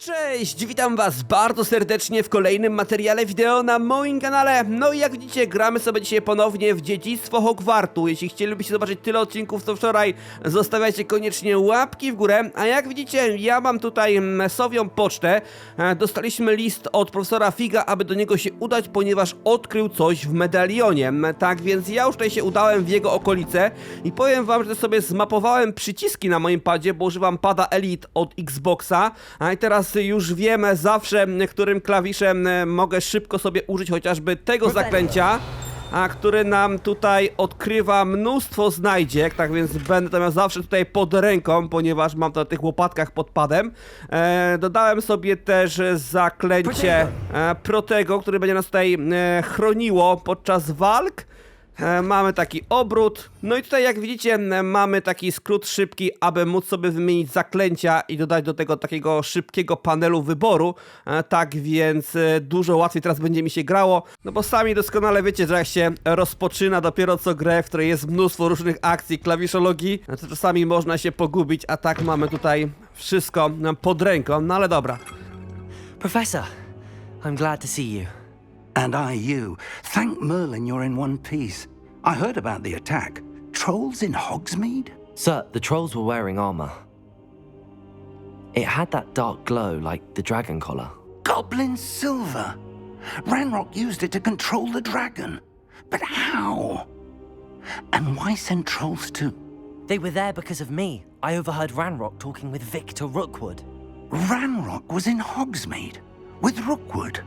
Cześć, witam was bardzo serdecznie w kolejnym materiale wideo na moim kanale. No i jak widzicie, gramy sobie dzisiaj ponownie w Dziedzictwo Hogwartu. Jeśli chcielibyście zobaczyć tyle odcinków co wczoraj, zostawiajcie koniecznie łapki w górę. A jak widzicie, ja mam tutaj sowią pocztę. Dostaliśmy list od profesora Figa, aby do niego się udać, ponieważ odkrył coś w medalionie. Tak więc ja już tutaj się udałem w jego okolice i powiem wam, że sobie zmapowałem przyciski na moim padzie, bo używam pada Elite od Xboxa. A i teraz już wiemy zawsze, którym klawiszem mogę szybko sobie użyć chociażby tego zaklęcia, który nam tutaj odkrywa mnóstwo znajdziek, tak więc będę to miał zawsze tutaj pod ręką, ponieważ mam to na tych łopatkach pod padem. Dodałem sobie też zaklęcie Protego, które będzie nas tutaj chroniło podczas walk. Mamy taki obrót, no i tutaj jak widzicie mamy taki skrót szybki, aby móc sobie wymienić zaklęcia i dodać do tego takiego szybkiego panelu wyboru. Tak więc dużo łatwiej teraz będzie mi się grało, no bo sami doskonale wiecie, że jak się rozpoczyna dopiero co grę, w której jest mnóstwo różnych akcji, klawiszologii, to czasami można się pogubić, a tak mamy tutaj wszystko pod ręką, no ale dobra. Professor, I'm glad to see you. And I you. Thank Merlin you're in one piece. I heard about the attack. Trolls in Hogsmeade? Sir, the trolls were wearing armor. It had that dark glow like the dragon collar. Goblin silver. Ranrock used it to control the dragon. But how? And why send trolls too? They were there because of me. I overheard Ranrock talking with Victor Rookwood. Ranrock was in Hogsmeade with Rookwood.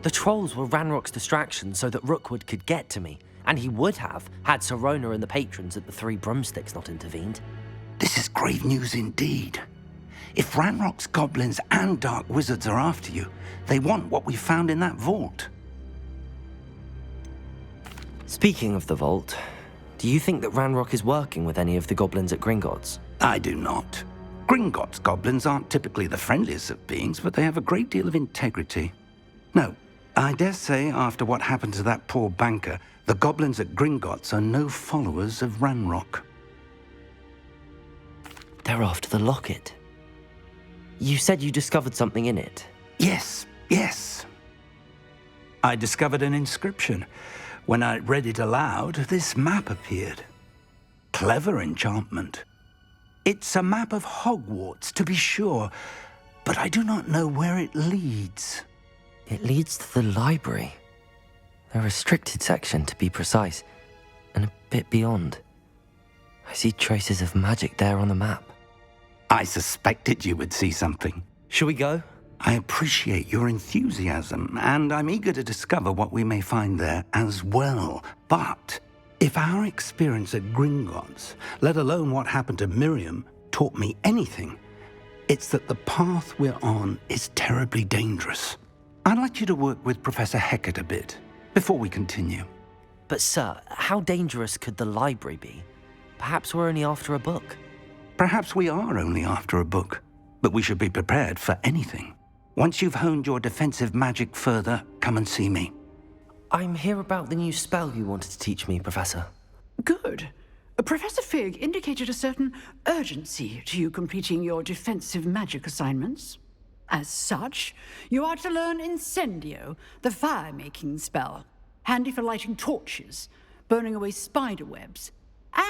The trolls were Ranrock's distraction so that Rookwood could get to me, and he would have had Sirona and the patrons at the Three Broomsticks not intervened. This is grave news indeed. If Ranrock's goblins and dark wizards are after you, they want what we found in that vault. Speaking of the vault, do you think that Ranrock is working with any of the goblins at Gringotts? I do not. Gringotts goblins aren't typically the friendliest of beings, but they have a great deal of integrity. No, I dare say after what happened to that poor banker, the goblins at Gringotts are no followers of Ranrock. They're after the locket. You said you discovered something in it. Yes, yes. I discovered an inscription. When I read it aloud, this map appeared. Clever enchantment. It's a map of Hogwarts, to be sure, but I do not know where it leads. It leads to the library. The restricted section, to be precise, and a bit beyond. I see traces of magic there on the map. I suspected you would see something. Shall we go? I appreciate your enthusiasm, and I'm eager to discover what we may find there as well. But if our experience at Gringotts, let alone what happened to Miriam, taught me anything, it's that the path we're on is terribly dangerous. I'd like you to work with Professor Hecat a bit before we continue. But sir, how dangerous could the library be? Perhaps we're only after a book. Perhaps we are only after a book, but we should be prepared for anything. Once you've honed your defensive magic further, come and see me. I'm here about the new spell you wanted to teach me, Professor. Good. Professor Fig indicated a certain urgency to you completing your defensive magic assignments. As such, you are to learn Incendio, the fire-making spell, handy for lighting torches, burning away spider webs,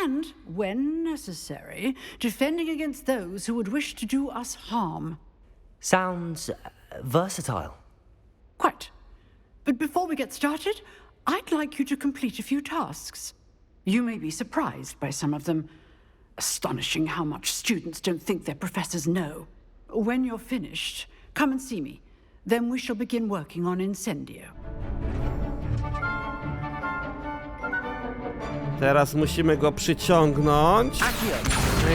and, when necessary, defending against those who would wish to do us harm. Sounds versatile. Quite. But before we get started, I'd like you to complete a few tasks. You may be surprised by some of them. Astonishing how much students don't think their professors know. When you're finished, come and see me. Then we shall begin working on Incendio. Teraz musimy go przyciągnąć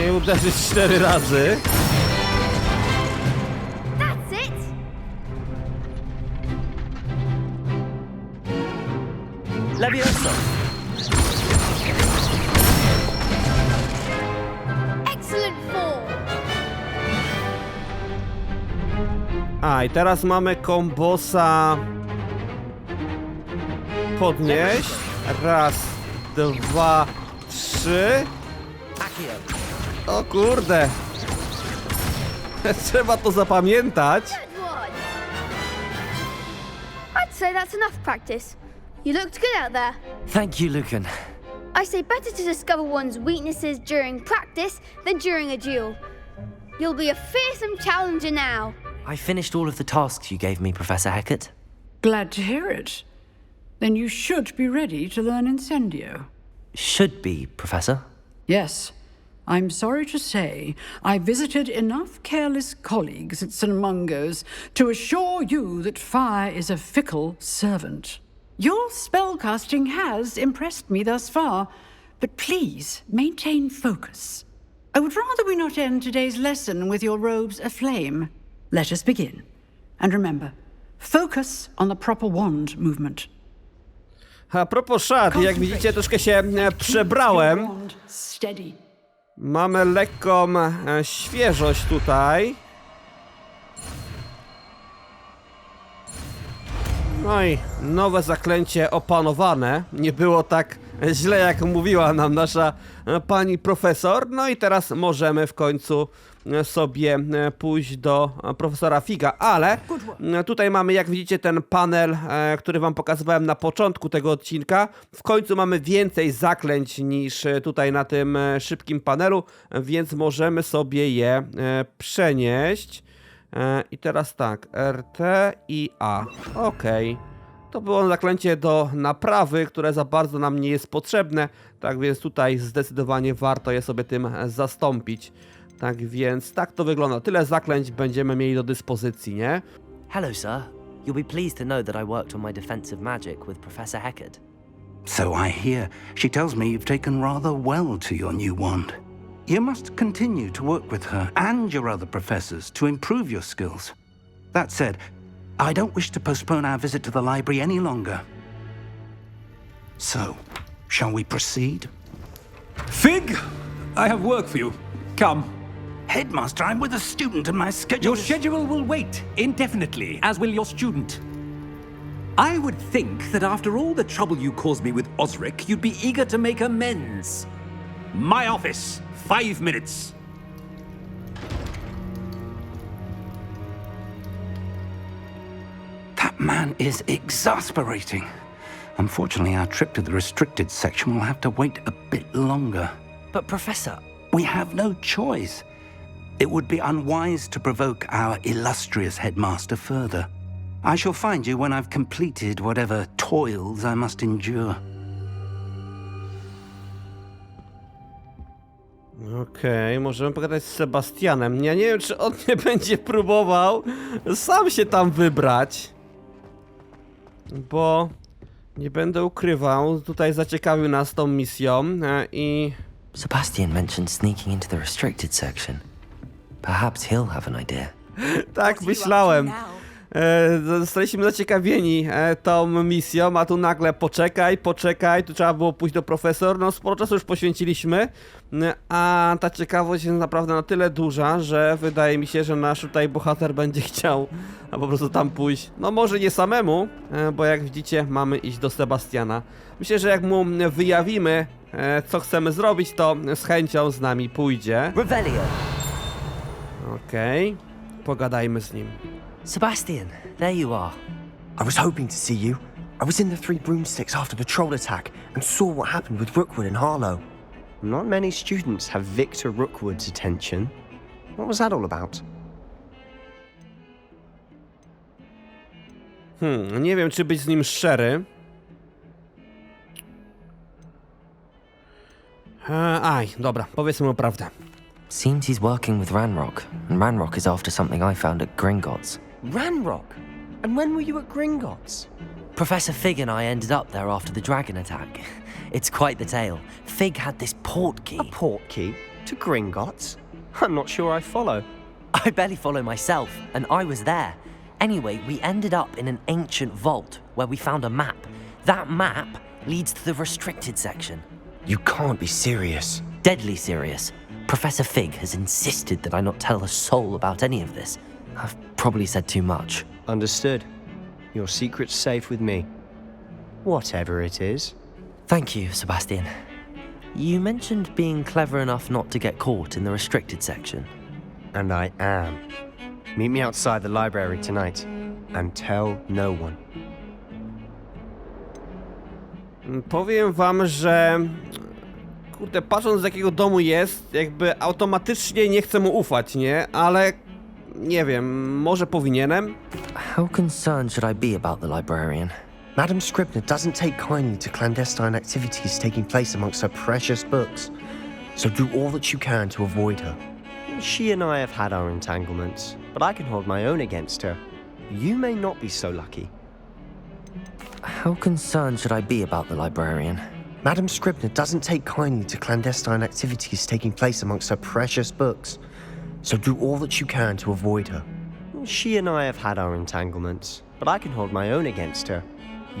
i uderzyć 4 razy. That's it! Levioso! Excellent form! A i teraz mamy kombosa podnieść. Raz, 2, 3. Accio! O kurde. Trzeba to zapamiętać. Good say that's enough practice. You looked good out there. Thank you, Lucan. I say better to discover one's weaknesses during practice than during a duel. You'll be a fearsome challenger now. I finished all of the tasks you gave me, Professor Hecat. Glad to hear it. Then you should be ready to learn Incendio. Should be, Professor. Yes. I'm sorry to say, I visited enough careless colleagues at St. Mungo's to assure you that fire is a fickle servant. Your spellcasting has impressed me thus far, but please maintain focus. I would rather we not end today's lesson with your robes aflame. Let us begin. And remember, focus on the proper wand movement. A propos szat, jak widzicie, troszkę się przebrałem. Wand steady. Mamy lekką świeżość tutaj. No i nowe zaklęcie opanowane. Nie było tak źle, jak mówiła nam nasza pani profesor. No i teraz możemy w końcu sobie pójść do profesora Figa, ale tutaj mamy, jak widzicie, ten panel, który wam pokazywałem na początku tego odcinka. W końcu mamy więcej zaklęć niż tutaj na tym szybkim panelu, więc możemy sobie je przenieść. I teraz tak, RT i A. Okej. To było zaklęcie do naprawy, które za bardzo nam nie jest potrzebne, tak więc tutaj zdecydowanie warto je sobie tym zastąpić. Tak więc tak to wygląda. Tyle zaklęć będziemy mieli do dyspozycji, nie? Hello, sir. You'll be pleased to know that I worked on my defensive magic with Professor Hecat. So I hear. She tells me you've taken rather well to your new wand. You must continue to work with her and your other professors to improve your skills. That said, I don't wish to postpone our visit to the library any longer. So, shall we proceed? Fig, I have work for you. Come. Headmaster, I'm with a student and my schedule Your is... schedule will wait indefinitely, as will your student. I would think that after all the trouble you caused me with Osric, you'd be eager to make amends. My office, 5 minutes. That man is exasperating. Unfortunately, our trip to the restricted section will have to wait a bit longer. But, Professor, We have no choice. It would be unwise to provoke our illustrious headmaster further. I shall find you when I've completed whatever toils I must endure. Okej, możemy pogadać z Sebastianem. Ja nie wiem, czy on nie będzie próbował sam się tam wybrać. Bo nie będę ukrywał, tutaj zaciekawił nas tą misją i... Sebastian mentioned sneaking into the restricted section. Perhaps he'll have an idea. Tak, myślałem. Zostaliśmy zaciekawieni tą misją, a tu nagle poczekaj, tu trzeba było pójść do profesor, no sporo czasu już poświęciliśmy, a ta ciekawość jest naprawdę na tyle duża, że wydaje mi się, że nasz tutaj bohater będzie chciał po prostu tam pójść, no może nie samemu, bo jak widzicie mamy iść do Sebastiana. Myślę, że jak mu wyjawimy, co chcemy zrobić, to z chęcią z nami pójdzie. Revelio! Okej, pogadajmy z nim. Sebastian, there you are. I was hoping to see you. I was in the Three Broomsticks after the troll attack and saw what happened with Rookwood and Harlow. Not many students have Victor Rookwood's attention. What was that all about? Nie wiem, czy być z nim szczery. Dobra, powiedzmy mu prawdę. Seems he's working with Ranrock, and Ranrock is after something I found at Gringotts. Ranrock? And when were you at Gringotts? Professor Fig and I ended up there after the dragon attack. It's quite the tale. Fig had this port key. A port key? To Gringotts? I'm not sure I follow. I barely follow myself, and I was there. Anyway, we ended up in an ancient vault where we found a map. That map leads to the restricted section. You can't be serious. Deadly serious. Professor Fig has insisted that I not tell a soul about any of this. I've probably said too much. Understood. Your secret's safe with me. Whatever it is. Thank you, Sebastian. You mentioned being clever enough not to get caught in the restricted section. And I am. Meet me outside the library tonight. And tell no one. Powiem wam, że... Kurde, patrząc z jakiego domu jest, jakby automatycznie nie chcę mu ufać, nie? Ale... Nie wiem, może powinienem? How concerned should I be about the librarian? Madam Scribner doesn't take kindly to clandestine activities taking place amongst her precious books, so do all that you can to avoid her. She and I have had our entanglements, but I can hold my own against her. You may not be so lucky. How concerned should I be about the librarian? Madam Scribner doesn't take kindly to clandestine activities taking place amongst her precious books, so do all that you can to avoid her. She and I have had our entanglements, but I can hold my own against her.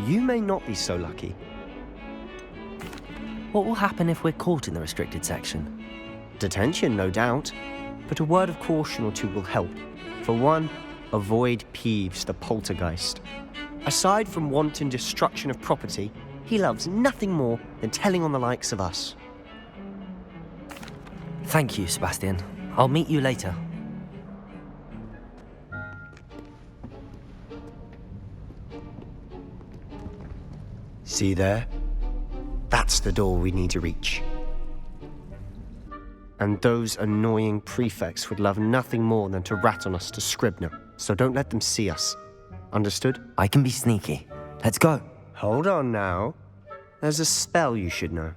You may not be so lucky. What will happen if we're caught in the restricted section? Detention, no doubt, but a word of caution or two will help. For one, avoid Peeves, the poltergeist. Aside from wanton destruction of property, he loves nothing more than telling on the likes of us. Thank you, Sebastian. I'll meet you later. See there? That's the door we need to reach. And those annoying prefects would love nothing more than to rat on us to Scribner, so don't let them see us. Understood? I can be sneaky. Let's go. Hold on now. There's a spell you should know.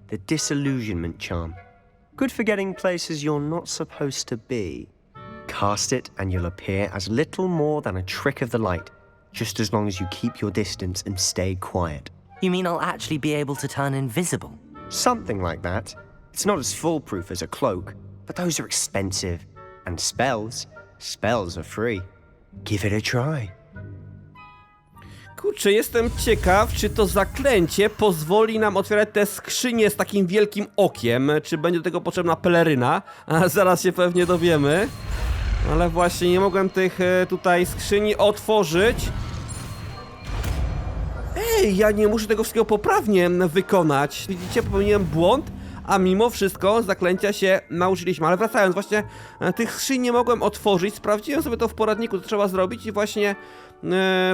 The Disillusionment Charm. Good for getting places you're not supposed to be. Cast it and you'll appear as little more than a trick of the light, just as long as you keep your distance and stay quiet. You mean I'll actually be able to turn invisible? Something like that. It's not as foolproof as a cloak, but those are expensive. And spells are free. Give it a try. Kurczę, jestem ciekaw, czy to zaklęcie pozwoli nam otwierać te skrzynie z takim wielkim okiem. Czy będzie do tego potrzebna peleryna? A zaraz się pewnie dowiemy. Ale właśnie nie mogłem tych tutaj skrzyni otworzyć. Ej, ja nie muszę tego wszystkiego poprawnie wykonać. Widzicie, popełniłem błąd, a mimo wszystko zaklęcia się nauczyliśmy. Ale wracając, właśnie tych skrzyń nie mogłem otworzyć. Sprawdziłem sobie to w poradniku, co trzeba zrobić i właśnie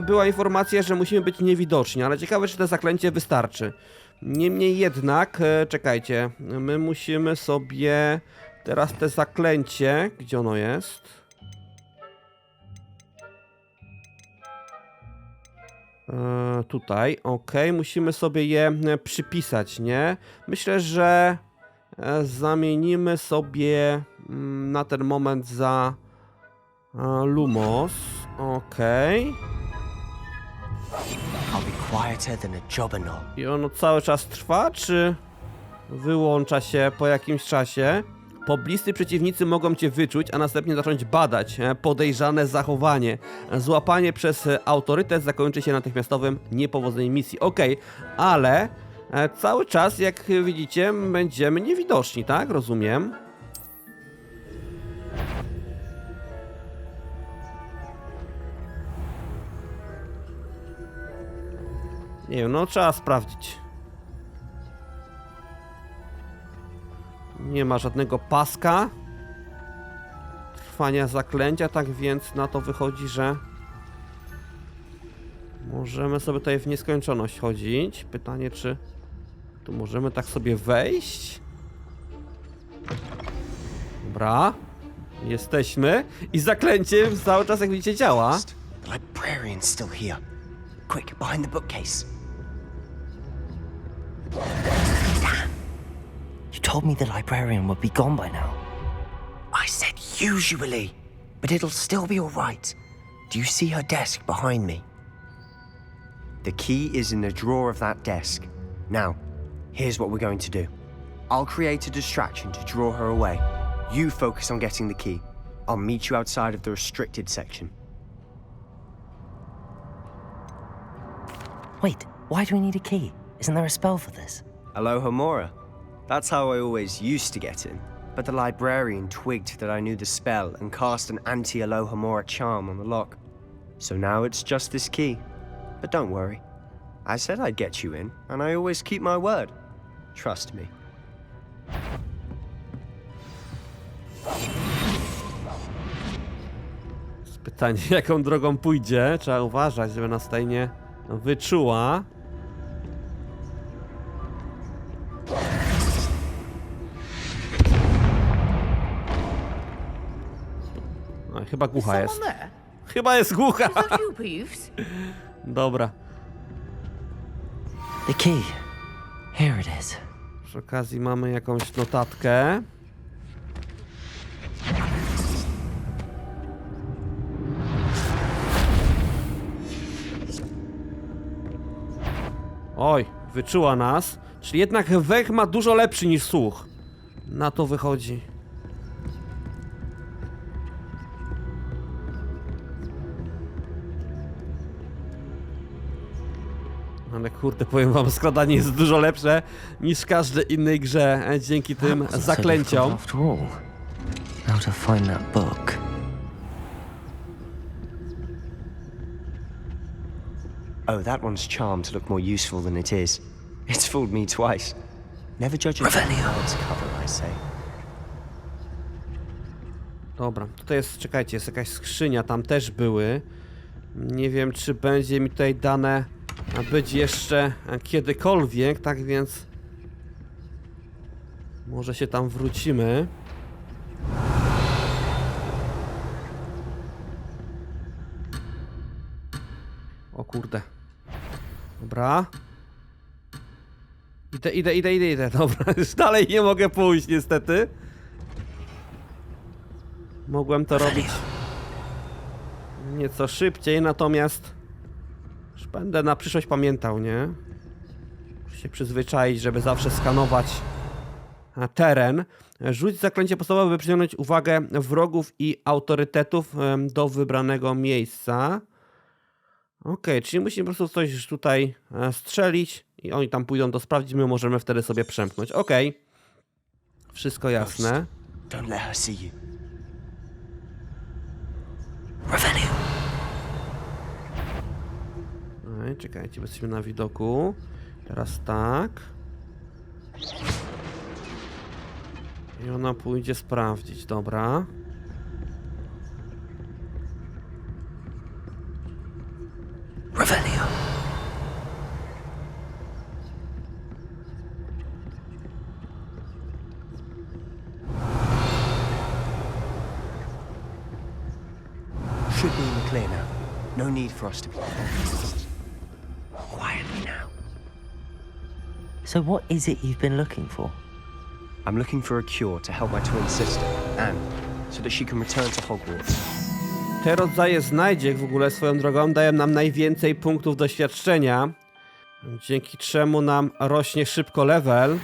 była informacja, że musimy być niewidoczni. Ale ciekawe, czy to zaklęcie wystarczy. Niemniej jednak, czekajcie, my musimy sobie teraz te zaklęcie, gdzie ono jest? Tutaj, okej, musimy sobie je przypisać, nie? Myślę, że zamienimy sobie na ten moment za Lumos, okej. I'll be quieter than a jobberknoll. I ono cały czas trwa, czy wyłącza się po jakimś czasie? Pobliscy przeciwnicy mogą cię wyczuć, a następnie zacząć badać podejrzane zachowanie. Złapanie przez autorytet zakończy się natychmiastowym niepowodzeniem misji. Okej, ale cały czas, jak widzicie, będziemy niewidoczni, tak? Rozumiem. Nie wiem, no trzeba sprawdzić. Nie ma żadnego paska trwania zaklęcia, tak więc na to wychodzi, że możemy sobie tutaj w nieskończoność chodzić. Pytanie, czy tu możemy tak sobie wejść? Dobra. Jesteśmy. I zaklęcie cały czas, jak widzicie, działa. The librarian's still here. Quick, behind the bookcase. You told me the librarian would be gone by now. I said usually, but it'll still be all right. Do you see her desk behind me? The key is in the drawer of that desk. Now, here's what we're going to do. I'll create a distraction to draw her away. You focus on getting the key. I'll meet you outside of the restricted section. Wait, why do we need a key? Isn't there a spell for this? Alohomora. That's how I always used to get in. But the librarian twigged that I knew the spell and cast an anti-Alohomora charm on the lock. So now it's just this key. But don't worry. I said I'd get you in, and I always keep my word. Trust me. Pytanie, jaką drogą pójdzie. Trzeba uważać, żeby nas tutaj nie wyczuła. Chyba głucha jest. Someone there? Chyba jest głucha. Is that you, Peeves? Dobra. The key. Here it is. Przy okazji mamy jakąś notatkę. Oj, wyczuła nas. Czyli jednak węch ma dużo lepszy niż słuch. Na to wychodzi. Ale kurde, powiem wam, skradanie jest dużo lepsze niż w każdej innej grze dzięki tym zaklęciom. After all, how to find that book? Oh, that one's charmed to look more useful than it is. It's fooled me twice. Never judge a book by its cover, I say. Dobra, tutaj jest, czekajcie, jest jakaś skrzynia, tam też były. Nie wiem, czy będzie mi tutaj dane być jeszcze kiedykolwiek, tak więc może się tam wrócimy. O kurde. Dobra. Idę. Dobra, już dalej nie mogę pójść niestety. Mogłem to robić nieco szybciej, natomiast już będę na przyszłość pamiętał, nie? Muszę się przyzwyczaić, żeby zawsze skanować teren. Rzuć zaklęcie podstawowe, by przyciągnąć uwagę wrogów i autorytetów do wybranego miejsca. Okej, czyli musimy po prostu coś tutaj strzelić i oni tam pójdą, to sprawdzimy, możemy wtedy sobie przemknąć. Okej. Wszystko jasne. Don't let her see you. Ej, czekajcie, bo jesteśmy na widoku. Teraz tak. I ona pójdzie sprawdzić, dobra. Revelio. Should be in the clear now. No need for us to be quietly now. So what is it you've been looking for? I'm looking for a cure to help my twin sister, Anne, so that she can return to Hogwarts. Te rodzaje znajdziek w ogóle swoją drogą dają nam najwięcej punktów doświadczenia, dzięki czemu nam rośnie szybko level.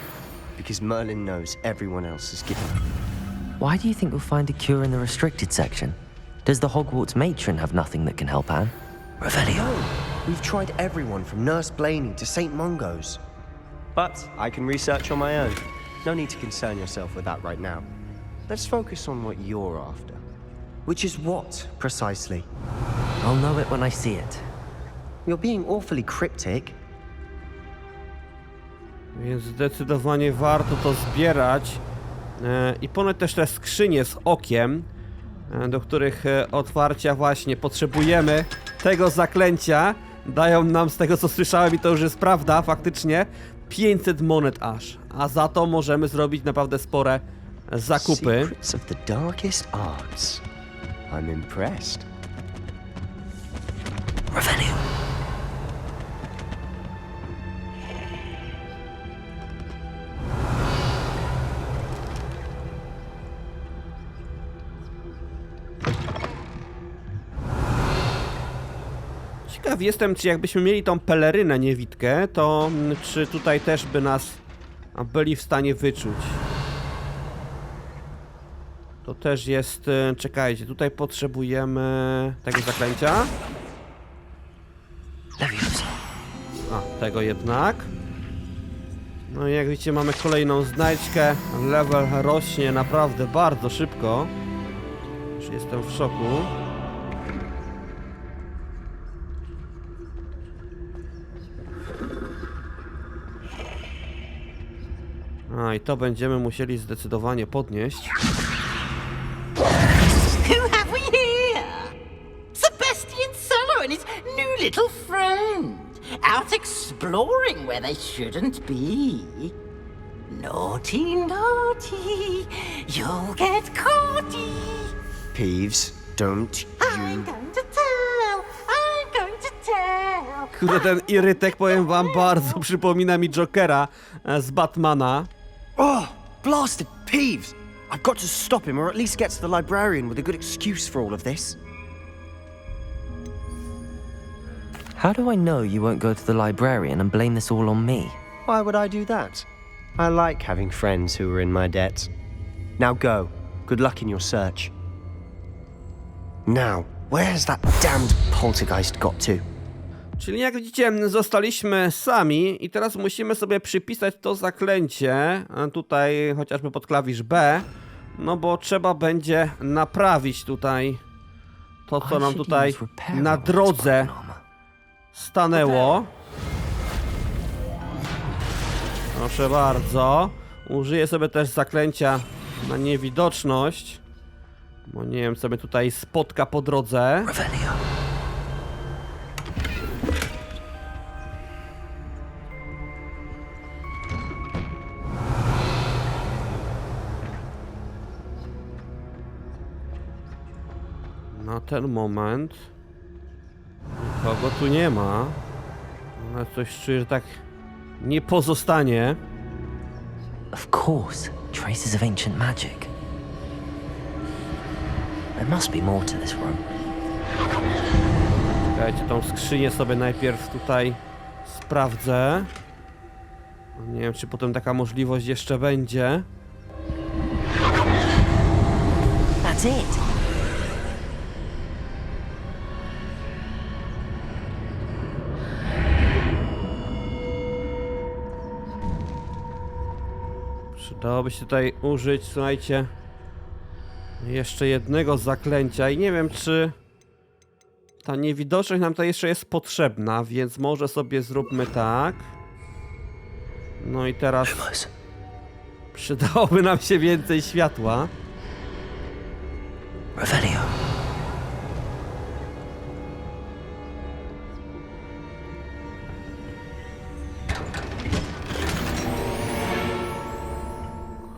Because Merlin knows everyone else is given up. Why do you think you'll find a cure in the restricted section? Does the Hogwarts matron have nothing that can help Anne? Revelio. No, we've tried everyone from Nurse Blaney to St. Mungo's. But I can research on my own. No need to concern yourself with that right now. Let's focus on what you're after. Which is what, precisely? I'll know it when I see it. You're being awfully cryptic. Więc zdecydowanie warto to zbierać. I ponoć też te skrzynie z okiem, do których otwarcia właśnie potrzebujemy tego zaklęcia. Dają nam, z tego co słyszałem, i to już jest prawda, faktycznie 500 monet aż. A za to możemy zrobić naprawdę spore zakupy. Secrets of the darkest arts. I'm impressed. Revelio. Ciekaw jestem, czy jakbyśmy mieli tą pelerynę niewidkę, to czy tutaj też by nas byli w stanie wyczuć. To też jest... Czekajcie, tutaj potrzebujemy tego zaklęcia. Leviosa. A, tego jednak. No i jak widzicie, mamy kolejną znajdźkę. Level rośnie naprawdę bardzo szybko. Już jestem w szoku. A, i to będziemy musieli zdecydowanie podnieść. Who have we here? Sebastian Sallow and his new little friend. Out exploring where they shouldn't be. Naughty, naughty. You'll get caughty. Peeves, Don't I'm going to tell. I'm going to tell. Kurde, ten irytek, powiem wam, bardzo przypomina mi Jokera z Batmana. Oh, blasted Peeves! I've got to stop him, or at least get to the librarian with a good excuse for all of this. How do I know you won't go to the librarian and blame this all on me? Why would I do that? I like having friends who are in my debt. Now go. Good luck in your search. Now, where's that damned poltergeist got to? Czyli jak widzicie, zostaliśmy sami i teraz musimy sobie przypisać to zaklęcie, tutaj chociażby pod klawisz B, no bo trzeba będzie naprawić tutaj to, co nam tutaj na drodze stanęło. Proszę bardzo. Użyję sobie też zaklęcia na niewidoczność, bo nie wiem, co mnie tutaj spotka po drodze. Na ten moment nikogo tu nie ma, ale coś czuję, że tak nie pozostanie. Of course, traces of ancient magic. There must be more to this room. Czekajcie, tą skrzynię sobie najpierw tutaj sprawdzę. Nie wiem, czy potem taka możliwość jeszcze będzie. That's it. Przydałoby się tutaj użyć, słuchajcie, jeszcze jednego zaklęcia i nie wiem, czy ta niewidoczność nam tutaj jeszcze jest potrzebna, więc może sobie zróbmy tak. No i teraz przydałoby nam się więcej światła. Revelio.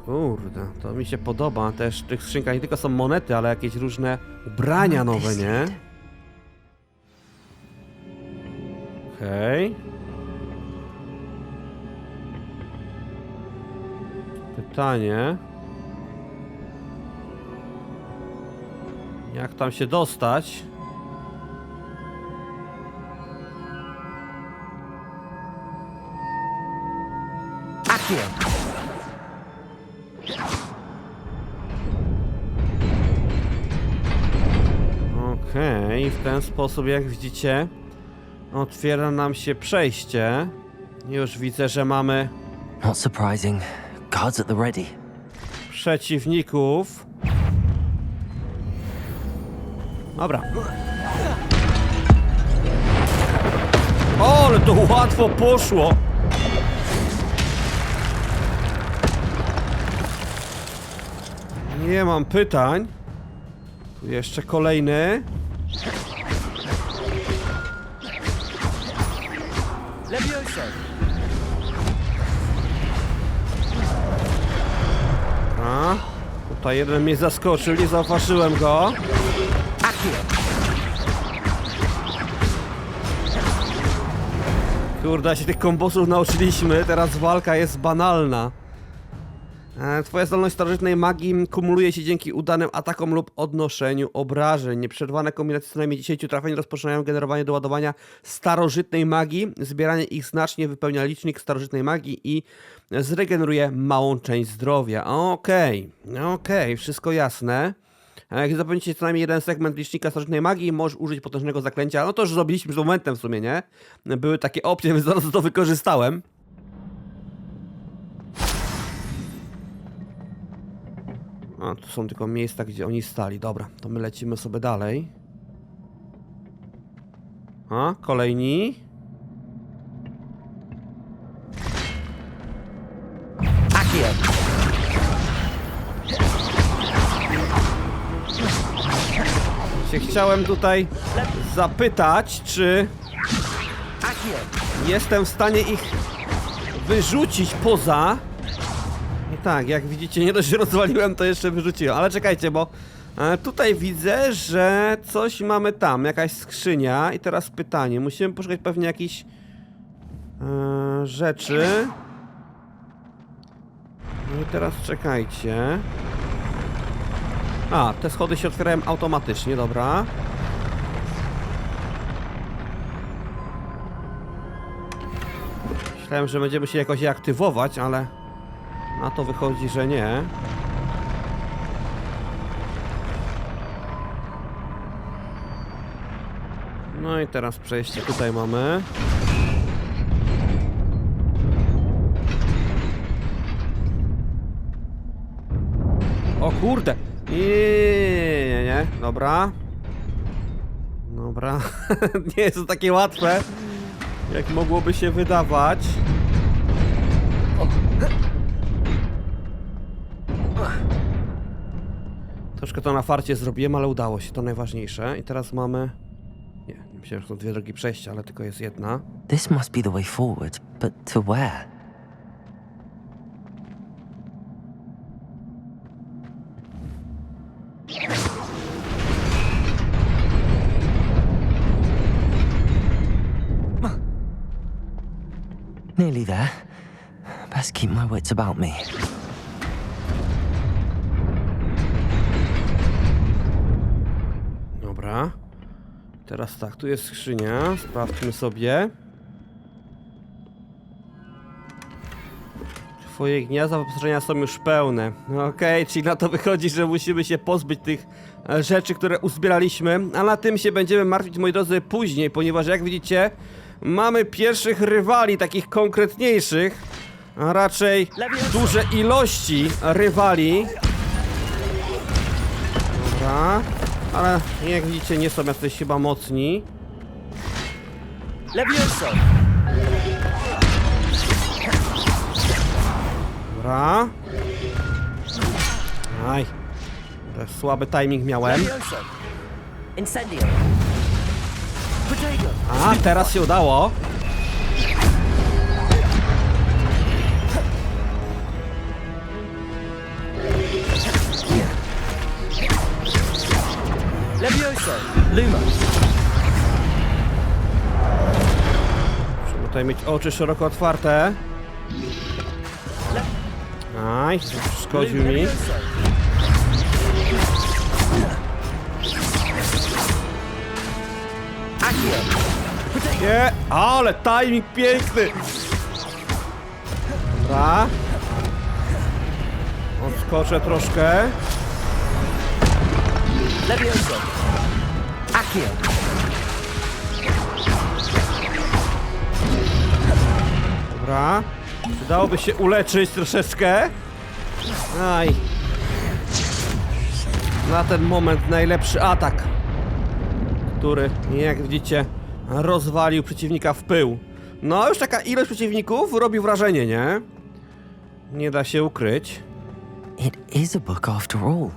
Kurde, to mi się podoba. Też w tych skrzynkach nie tylko są monety, ale jakieś różne ubrania nowe, nie? Okej. Pytanie. Jak tam się dostać? Accio! Okej, w ten sposób, jak widzicie, otwiera nam się przejście. Już widzę, że mamy Not surprising. Guards at the ready. przeciwników. Dobra. O, ale to łatwo poszło. Nie mam pytań. Tu jeszcze kolejny. A, tutaj jeden mnie zaskoczył, nie zauważyłem go. Kurde, się tych kombosów nauczyliśmy, teraz walka jest banalna. Twoja zdolność starożytnej magii kumuluje się dzięki udanym atakom lub odnoszeniu obrażeń. Nieprzerwane kombinacje co najmniej 10 trafień rozpoczynają generowanie do ładowania starożytnej magii. Zbieranie ich znacznie wypełnia licznik starożytnej magii i zregeneruje małą część zdrowia. Okej, wszystko jasne. Jak zapomnicie co najmniej jeden segment licznika starożytnej magii, możesz użyć potężnego zaklęcia. No to już zrobiliśmy z momentem w sumie, nie? Były takie opcje, więc zaraz to wykorzystałem. A, tu są tylko miejsca, gdzie oni stali. Dobra, to my lecimy sobie dalej. A, kolejni. Chciałem tutaj zapytać, czy jestem w stanie ich wyrzucić poza... I tak, jak widzicie, nie dość, że rozwaliłem, to jeszcze wyrzuciłem. Ale czekajcie, bo Tutaj widzę, że coś mamy tam, jakaś skrzynia. I teraz pytanie, musimy poszukać pewnie jakichś rzeczy. No i teraz czekajcie. A, te schody się otwierają automatycznie, dobra. Myślałem, że będziemy się jakoś je aktywować, ale na to wychodzi, że nie. No i teraz przejście tutaj mamy. O kurde! Nie. Dobra. Dobra. Nie jest to takie łatwe, jak mogłoby się wydawać. Troszkę to na farcie zrobiłem, ale udało się, to najważniejsze. I teraz mamy... Nie myślałem, że są dwie drogi przejścia, ale tylko jest jedna. This must be the way forward, but to where? Nearly there. Best keep my wits about me. Dobra. Teraz tak, tu jest skrzynia. Sprawdźmy sobie. Twoje gniazda wyposażenia są już pełne. Okej, czyli na to wychodzi, że musimy się pozbyć tych rzeczy, które uzbieraliśmy. A na tym się będziemy martwić, moi drodzy, później, ponieważ jak widzicie, mamy pierwszych rywali, takich konkretniejszych. A raczej duże ilości rywali. Dobra. Ale jak widzicie, nie są jacyś chyba mocni. Dobra. Aj. Słaby timing miałem. A, teraz się udało. Musimy tutaj mieć oczy szeroko otwarte. Aj, szkodził mi. Nie, ale timing piękny. Dobra. Odskoczę troszkę. Dobra. Przydałoby się uleczyć troszeczkę. Aj. Na ten moment najlepszy atak, który, jak widzicie, rozwalił przeciwnika w pył. No, już taka ilość przeciwników robi wrażenie, nie? Nie da się ukryć. It is a book after all.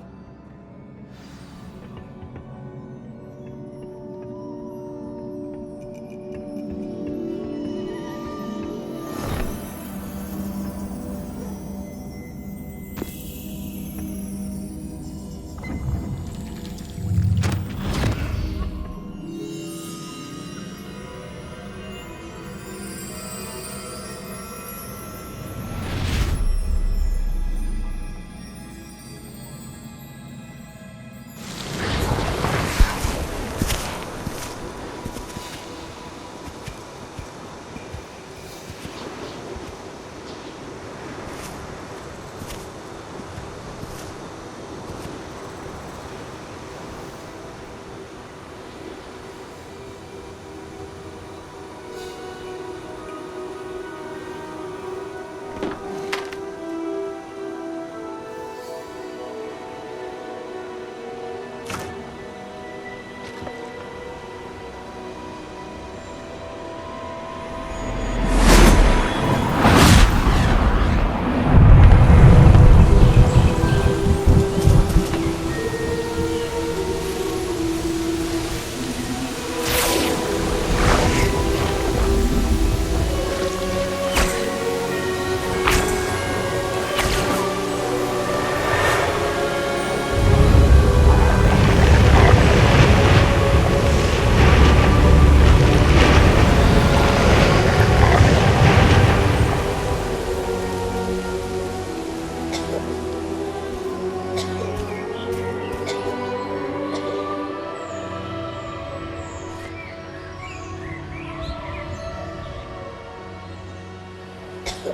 You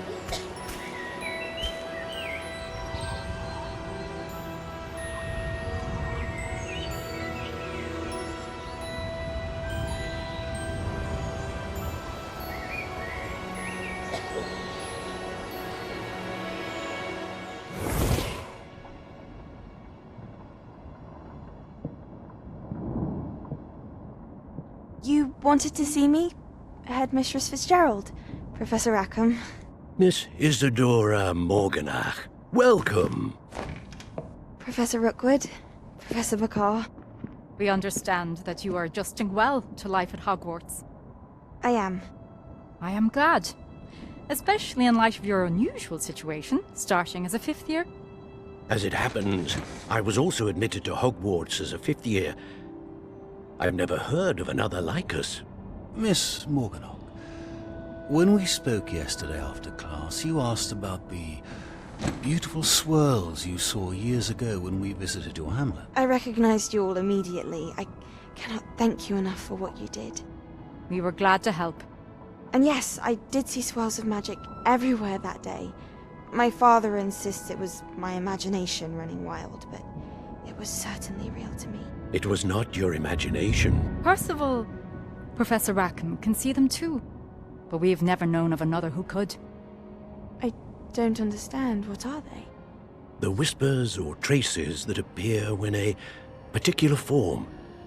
wanted to see me? Headmistress Fitzgerald? Professor Rackham? Miss Isadora Morganach, welcome. Professor Rookwood? Professor Bakar? We understand that you are adjusting well to life at Hogwarts. I am. I am glad. Especially in light of your unusual situation, starting as a 5th year. As it happens, I was also admitted to Hogwarts as a 5th year. I've never heard of another like us. Miss Morganach, when we spoke yesterday after class, you asked about the beautiful swirls you saw years ago when we visited your hamlet. I recognized you all immediately. I cannot thank you enough for what you did. We were glad to help. And yes, I did see swirls of magic everywhere that day. My father insists it was my imagination running wild, but it was certainly real to me. It was not your imagination. Percival, Professor Rackham can see them too. But we have never known of another who could. I don't understand. What are they? The whispers or traces that appear when a particular form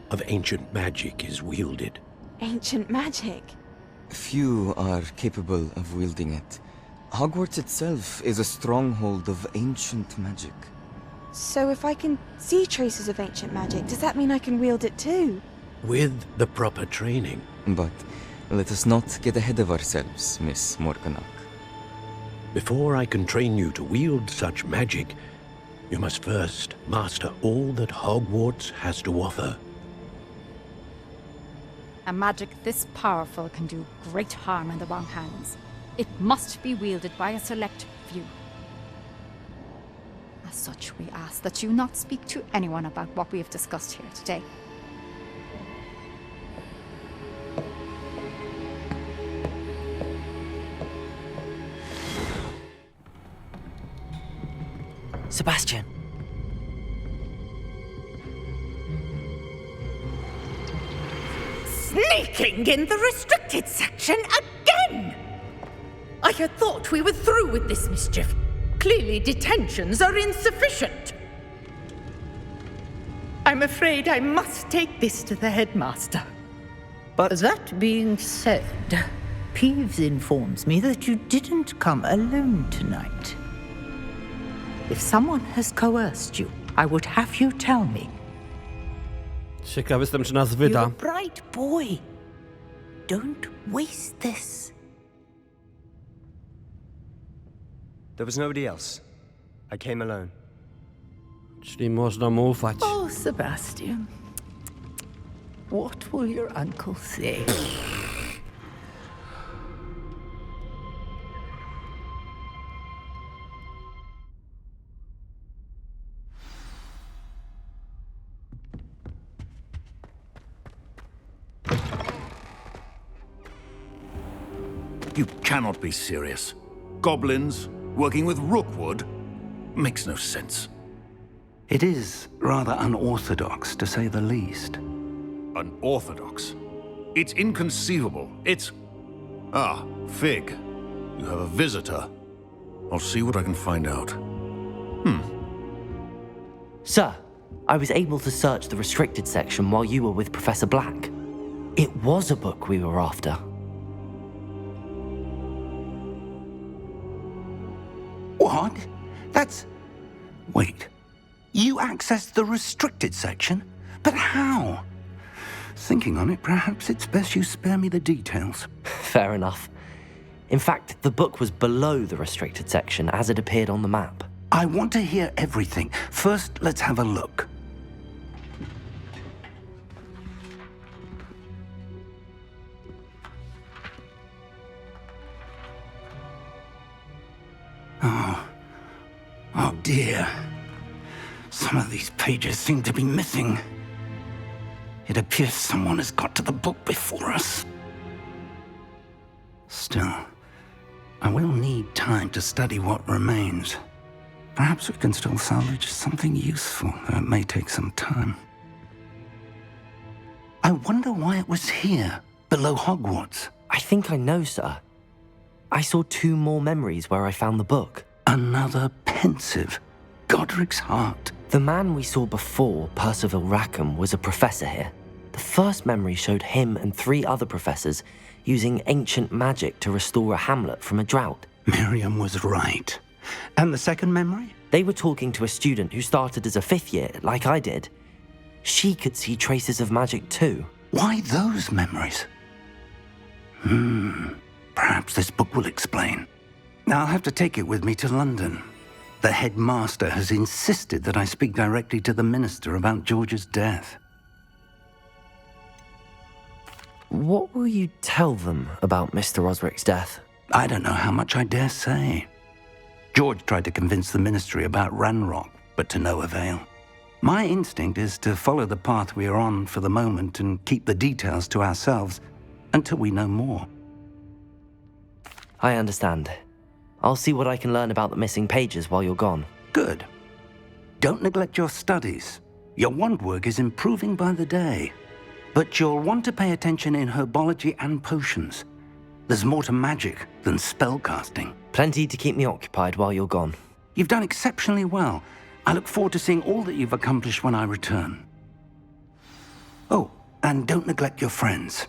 of ancient magic is wielded. Ancient magic? Few are capable of wielding it. Hogwarts itself is a stronghold of ancient magic. So if I can see traces of ancient magic, does that mean I can wield it too? With the proper training. But let us not get ahead of ourselves, Miss Morganach. Before I can train you to wield such magic, you must first master all that Hogwarts has to offer. A magic this powerful can do great harm in the wrong hands. It must be wielded by a select few. As such, we ask that you not speak to anyone about what we have discussed here today. Sebastian. Sneaking in the restricted section again! I had thought we were through with this mischief. Clearly detentions are insufficient. I'm afraid I must take this to the headmaster. But that being said, Peeves informs me that you didn't come alone tonight. If someone has coerced you, I would have you tell me. Ciekaw jestem, czy nas You're wyda. a bright boy. Don't waste this. There was nobody else. I came alone. Czyli można mu ufać. Oh, Sebastian. What will your uncle say? You cannot be serious. Goblins working with Rookwood makes no sense. It is rather unorthodox, to say the least. Unorthodox? It's inconceivable. It's... Ah, Fig. You have a visitor. I'll see what I can find out. Sir, I was able to search the restricted section while you were with Professor Black. It was a book we were after. What? That's... Wait. You accessed the restricted section? But how? Thinking on it, perhaps it's best you spare me the details. Fair enough. In fact, the book was below the restricted section as it appeared on the map. I want to hear everything. First, let's have a look. Oh dear. Some of these pages seem to be missing. It appears someone has got to the book before us. Still, I will need time to study what remains. Perhaps we can still salvage something useful, though it may take some time. I wonder why it was here, below Hogwarts. I think I know, sir. I saw 2 more memories where I found the book. Another pensive. Godric's heart. The man we saw before, Percival Rackham, was a professor here. The first memory showed him and 3 other professors using ancient magic to restore a hamlet from a drought. Miriam was right. And the second memory? They were talking to a student who started as a 5th year, like I did. She could see traces of magic too. Why those memories? Perhaps this book will explain. I'll have to take it with me to London. The headmaster has insisted that I speak directly to the minister about George's death. What will you tell them about Mr. Osric's death? I don't know how much I dare say. George tried to convince the ministry about Ranrock, but to no avail. My instinct is to follow the path we are on for the moment and keep the details to ourselves until we know more. I understand. I'll see what I can learn about the missing pages while you're gone. Good. Don't neglect your studies. Your wand work is improving by the day. But you'll want to pay attention in herbology and potions. There's more to magic than spellcasting. Plenty to keep me occupied while you're gone. You've done exceptionally well. I look forward to seeing all that you've accomplished when I return. Oh, and don't neglect your friends.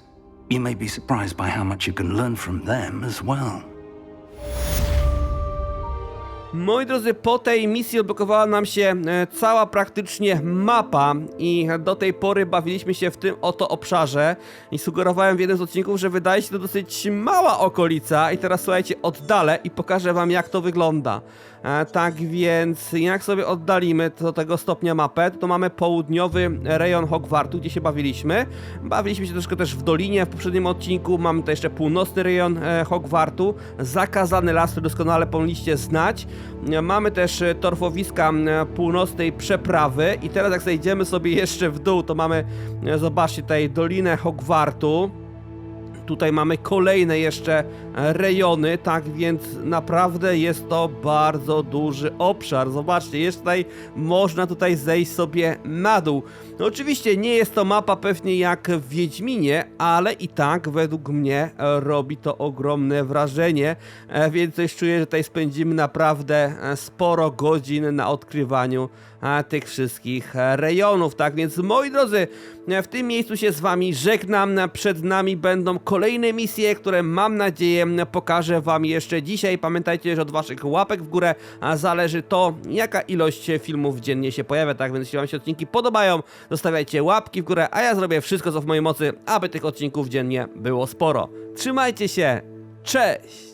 You may be surprised by how much you can learn from them as well. Moi drodzy, po tej misji odblokowała nam się cała praktycznie mapa i do tej pory bawiliśmy się w tym oto obszarze i sugerowałem w jednym z odcinków, że wydaje się to dosyć mała okolica i teraz słuchajcie, oddalę i pokażę wam, jak to wygląda. Tak więc jak sobie oddalimy do tego stopnia mapę, to mamy południowy rejon Hogwartu, gdzie się bawiliśmy. Bawiliśmy się troszkę też w Dolinie w poprzednim odcinku. Mamy tutaj jeszcze północny rejon Hogwartu, zakazany las, który doskonale powinniście znać. Mamy też torfowiska północnej przeprawy i teraz jak zejdziemy sobie jeszcze w dół, to mamy, zobaczcie, tutaj Dolinę Hogwartu. Tutaj mamy kolejne jeszcze rejony, tak więc naprawdę jest to bardzo duży obszar. Zobaczcie, jeszcze tutaj można tutaj zejść sobie na dół. No oczywiście nie jest to mapa pewnie jak w Wiedźminie, ale i tak według mnie robi to ogromne wrażenie, więc też czuję, że tutaj spędzimy naprawdę sporo godzin na odkrywaniu tych wszystkich rejonów. Tak więc moi drodzy, w tym miejscu się z wami żegnam. Przed nami będą kolejne misje, które mam nadzieję pokażę wam jeszcze dzisiaj. Pamiętajcie, że od waszych łapek w górę zależy to, jaka ilość filmów dziennie się pojawia. Tak więc jeśli wam się odcinki podobają, zostawiajcie łapki w górę, a ja zrobię wszystko, co w mojej mocy, aby tych odcinków dziennie było sporo. Trzymajcie się, cześć!